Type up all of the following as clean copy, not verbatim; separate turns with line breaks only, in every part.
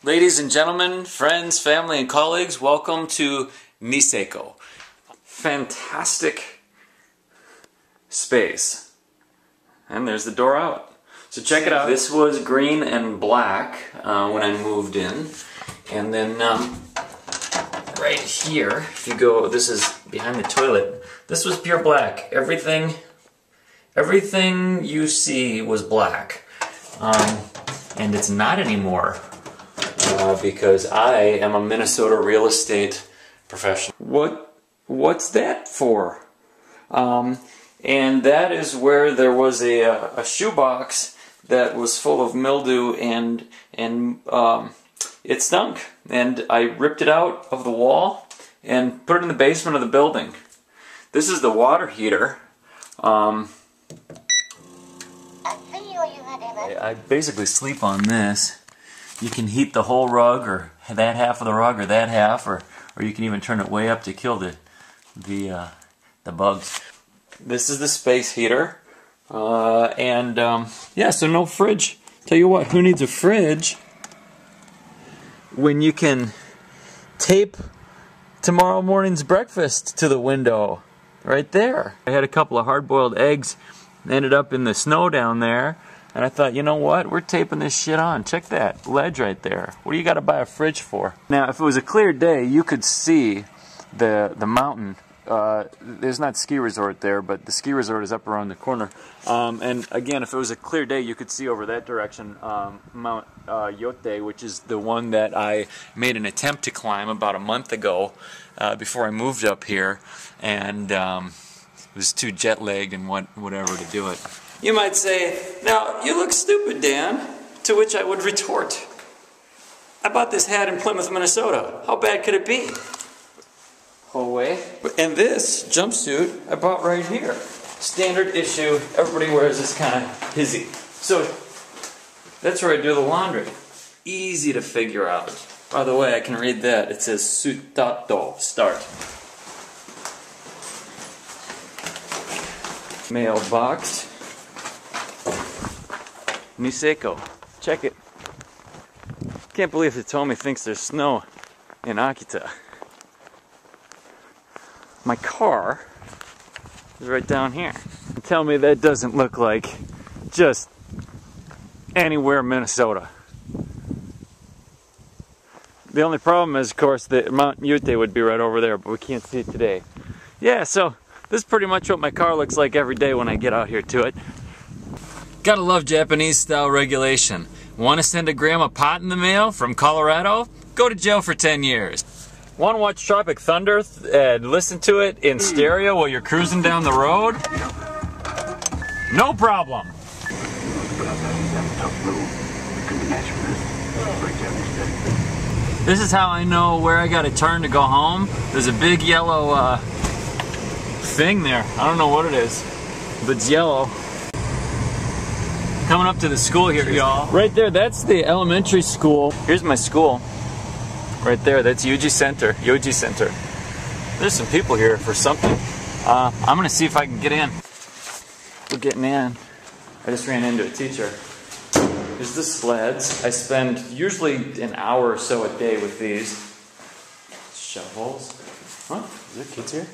Ladies and gentlemen, friends, family, and colleagues, welcome to Niseko. Fantastic space. And there's the door out. So check it out. This was green and black when I moved in. And then right here, if you go, this is behind the toilet. This was pure black. Everything you see was black. And it's not anymore. Because I am a Minnesota real estate professional. What's that for? And that is where there was a shoebox that was full of mildew and it stunk. And I ripped it out of the wall and put it in the basement of the building. This is the water heater. I basically sleep on this. You can heat the whole rug, or that half of the rug, or that half, or you can even turn it way up to kill the bugs. This is the space heater, yeah, so no fridge. Tell you what, who needs a fridge when you can tape tomorrow morning's breakfast to the window right there? I had a couple of hard-boiled eggs, ended up in the snow down there. And I thought, you know what? We're taping this shit on. Check that ledge right there. What do you got to buy a fridge for? Now, if it was a clear day, you could see the mountain. There's not ski resort there, but the ski resort is up around the corner. And again, if it was a clear day, you could see over that direction Mount Yote, which is the one that I made an attempt to climb about a month ago before I moved up here, and was too jet-lagged and whatever to do it. You might say, now, you look stupid, Dan. To which I would retort, I bought this hat in Plymouth, Minnesota. How bad could it be? Whole way. And this jumpsuit I bought right here. Standard issue. Everybody wears this kind of hizzy. So, that's where I do the laundry. Easy to figure out. By the way, I can read that. It says Sutato, start. Mailbox. Niseko. Check it. Can't believe Hitomi thinks there's snow in Akita. My car is right down here. Tell me that doesn't look like just anywhere in Minnesota. The only problem is, of course, that Mount Yute would be right over there, but we can't see it today. Yeah, so this is pretty much what my car looks like every day when I get out here to it. Gotta love Japanese style regulation. Want to send a grandma pot in the mail from Colorado? Go to jail for 10 years. Want to watch Tropic Thunder and listen to it in stereo while you're cruising down the road? No problem. This is how I know where I gotta turn to go home. There's a big yellow thing there. I don't know what it is, but it's yellow. Coming up to the school here, y'all. Right there, that's the elementary school. Here's my school. Right there, that's Yoji Center. There's some people here for something. I'm gonna see if I can get in. We're getting in. I just ran into a teacher. Here's the sleds. I spend usually an hour or so a day with these. Shovels. What? Is there kids here?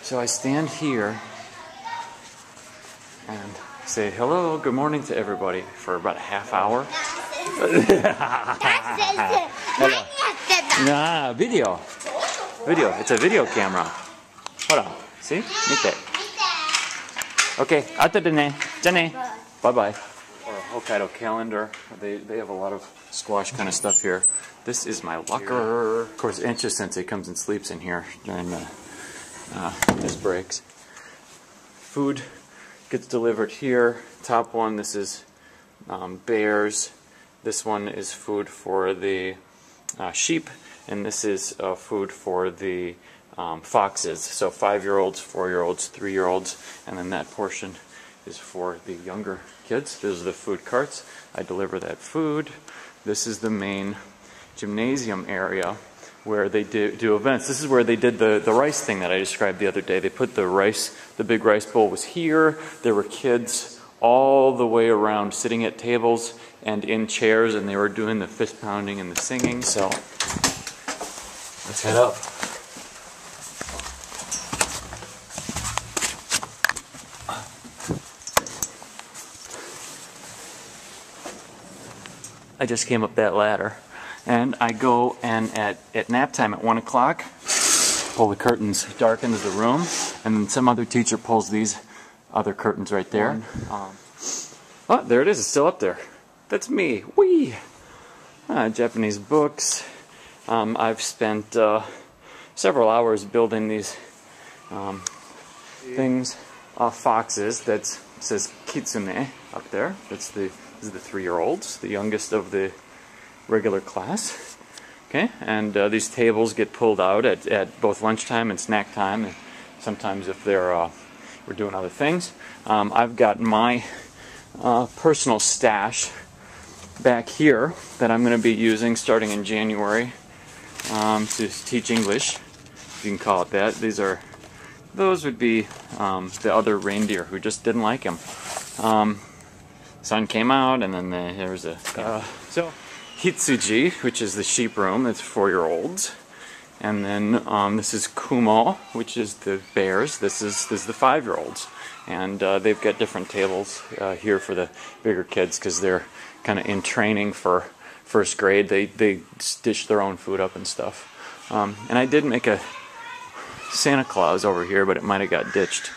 So I stand here and say hello, good morning to everybody for about a half hour. Nah, video. It's a video camera. Hold on. See? Mite. Okay, ata de ne. Ja ne. Bye-bye. Or a Hokkaido calendar. They have a lot of squash kind of stuff here. This is my locker. Of course, Incha Sensei comes and sleeps in here during his breaks. Food gets delivered here. Top one, this is bears. This one is food for the sheep, and this is food for the foxes. So 5-year-olds, 4-year-olds, 3-year-olds, and then that portion is for the younger kids. Those are the food carts. I deliver that food. This is the main gymnasium area where they do events. This is where they did the rice thing that I described the other day. They put the big rice bowl was here. There were kids all the way around, sitting at tables and in chairs, and they were doing the fist pounding and the singing. So let's head up. I just came up that ladder, and I go and at nap time at 1 o'clock, pull the curtains, darkens the room, and then some other teacher pulls these other curtains right there. Oh, there it is. It's still up there. That's me. Whee! Japanese books. I've spent several hours building these things. Foxes. That says kitsune up there. This is the 3-year-olds, the youngest of the regular class. Okay, and these tables get pulled out at both lunchtime and snack time, and sometimes if we're doing other things. I've got my personal stash back here that I'm going to be using starting in January to teach English, if you can call it that. Those would be the other reindeer who just didn't like him. Sun came out, and then there's a so Hitsuji, which is the sheep room. That's 4-year-olds, and then this is Kumo, which is the bears. This is the 5-year-olds, and they've got different tables here for the bigger kids because they're kind of in training for first grade. They dish their own food up and stuff. And I did make a Santa Claus over here, but it might have got ditched.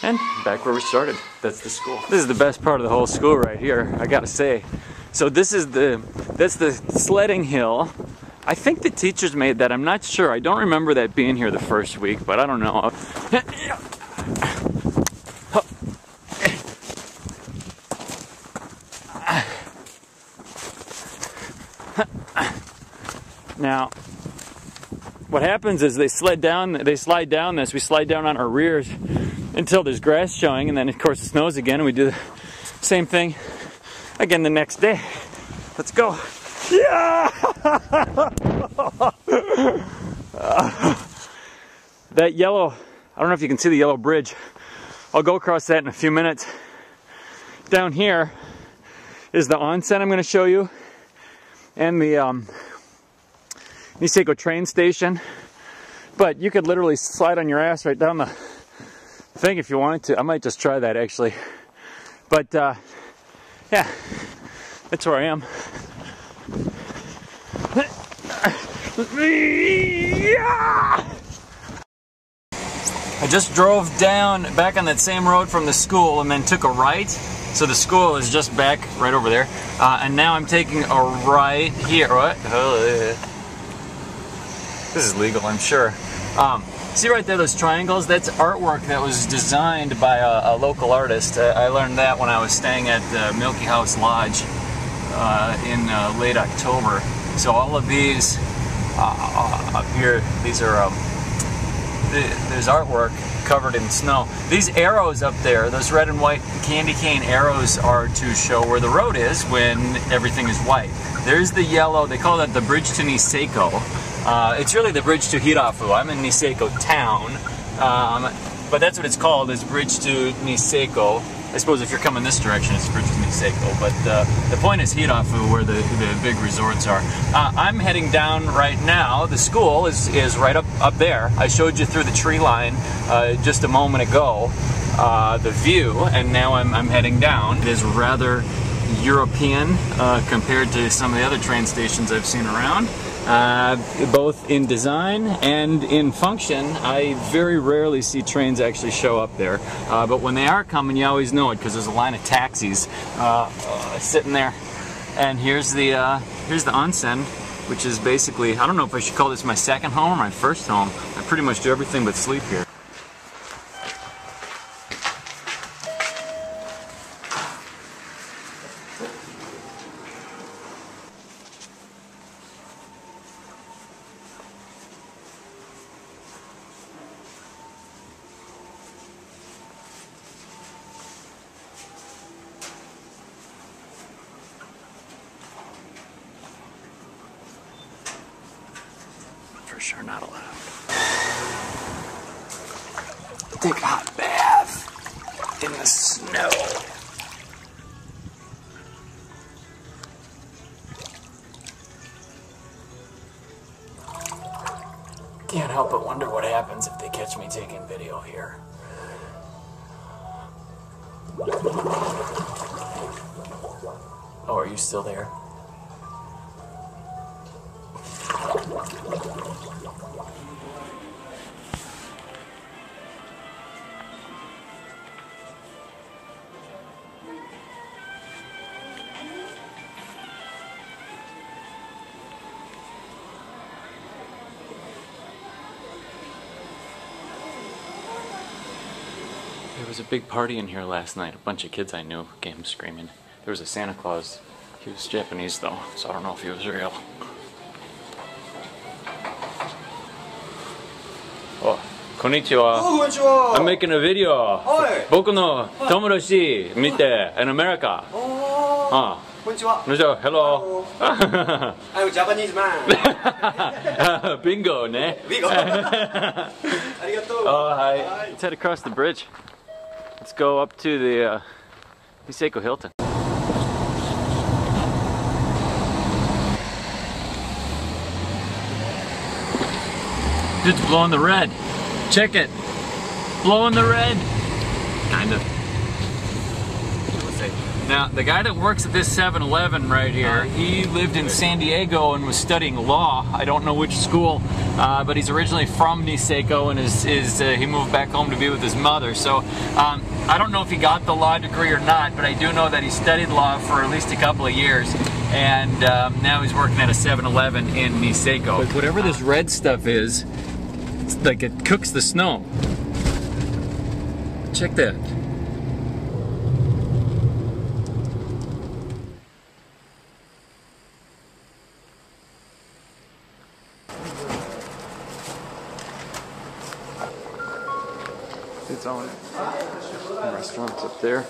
And back where we started, that's the school. This is the best part of the whole school right here, I gotta say. So that's the sledding hill. I think the teachers made that, I'm not sure. I don't remember that being here the first week, but I don't know. Now, what happens is they slide down this, we slide down on our rears until there's grass showing, and then of course it snows again, and we do the same thing again the next day. Let's go. Yeah! That yellow, I don't know if you can see the yellow bridge. I'll go across that in a few minutes. Down here is the onsen I'm going to show you, and the Niseko train station. But you could literally slide on your ass right down the thing if you wanted to. I might just try that actually. But yeah, that's where I am. I just drove back on that same road from the school and then took a right. So the school is just back right over there. And now I'm taking a right here. What? This is legal, I'm sure. See right there, those triangles? That's artwork that was designed by a local artist. I learned that when I was staying at the Milky House Lodge in late October. So all of these up here, these are there's artwork covered in snow. These arrows up there, those red and white candy cane arrows, are to show where the road is when everything is white. There's the yellow, they call that the bridge to Niseko. It's really the bridge to Hirafu. I'm in Niseko town, but that's what it's called, is bridge to Niseko. I suppose if you're coming this direction, it's bridge to Niseko, but the point is Hirafu, where the big resorts are. I'm heading down right now. The school is right up there. I showed you through the tree line just a moment ago, the view, and now I'm heading down. It is rather European compared to some of the other train stations I've seen around. Both in design and in function. I very rarely see trains actually show up there, but when they are coming, you always know it because there's a line of taxis sitting there. And here's the onsen, which is basically, I don't know if I should call this my second home or my first home. I pretty much do everything but sleep here. For sure not allowed. Take a hot bath in the snow. Can't help but wonder what happens if they catch me taking video here. Oh, are you still there? There was a big party in here last night. A bunch of kids I knew came screaming. There was a Santa Claus. He was Japanese though, so I don't know if he was real. Oh, konnichiwa.
Oh, konnichiwa.
I'm making a video.
Oi.
Boku no tomodachi mite in America.
Oh, konnichiwa.
Konnichiwa. Hello.
I'm a Japanese man.
Bingo, ne?
Bingo. Arigatou.
Oh, hi. Let's head across the bridge. Let's go up to the Niseko Hilton. Dude's blowing the red. Check it. Blowing the red. Kind of. Now, the guy that works at this 7-Eleven right here, he lived in San Diego and was studying law. I don't know which school, but he's originally from Niseko and he moved back home to be with his mother. So I don't know if he got the law degree or not, but I do know that he studied law for at least a couple of years. And now he's working at a 7-Eleven in Niseko. But whatever this red stuff is, it's like it cooks the snow. Check that. Its own restaurants up there.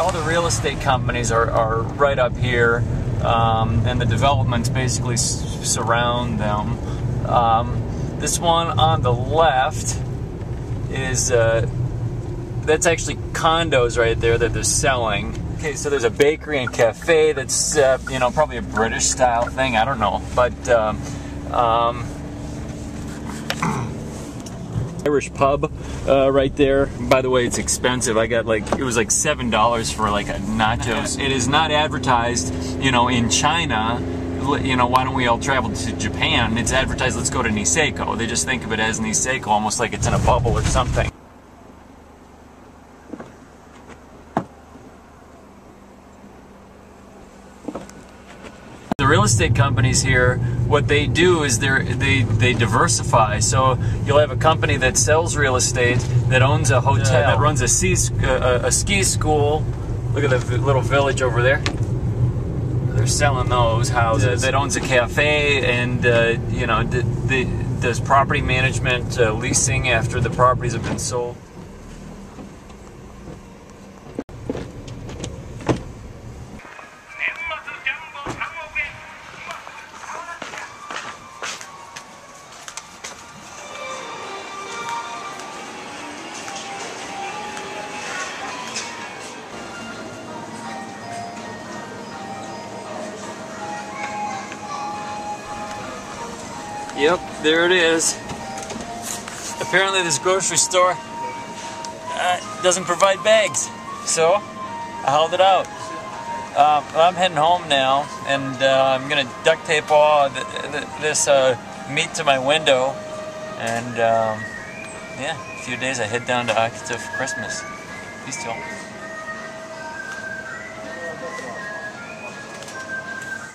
All the real estate companies are right up here, and the developments basically surround them. This one on the left is that's actually condos right there that they're selling. Okay, so there's a bakery and cafe that's you know, probably a British style thing. I don't know, but Irish pub right there. By the way, it's expensive. I got it was like $7 for like a nachos. It is not advertised, you know, in China, you know, why don't we all travel to Japan? It's advertised, let's go to Niseko. They just think of it as Niseko, almost like it's in a bubble or something. The real estate companies here, what they do is they diversify. So you'll have a company that sells real estate, that owns a hotel, that runs a ski school. Look at the little village over there. They're selling those houses. That owns a cafe and you know, does property management, leasing after the properties have been sold. Yep, there it is. Apparently this grocery store doesn't provide bags, so I hauled it out. I'm heading home now, and I'm going to duct tape all this meat to my window, and yeah, in a few days I head down to Akita for Christmas. Peace to all.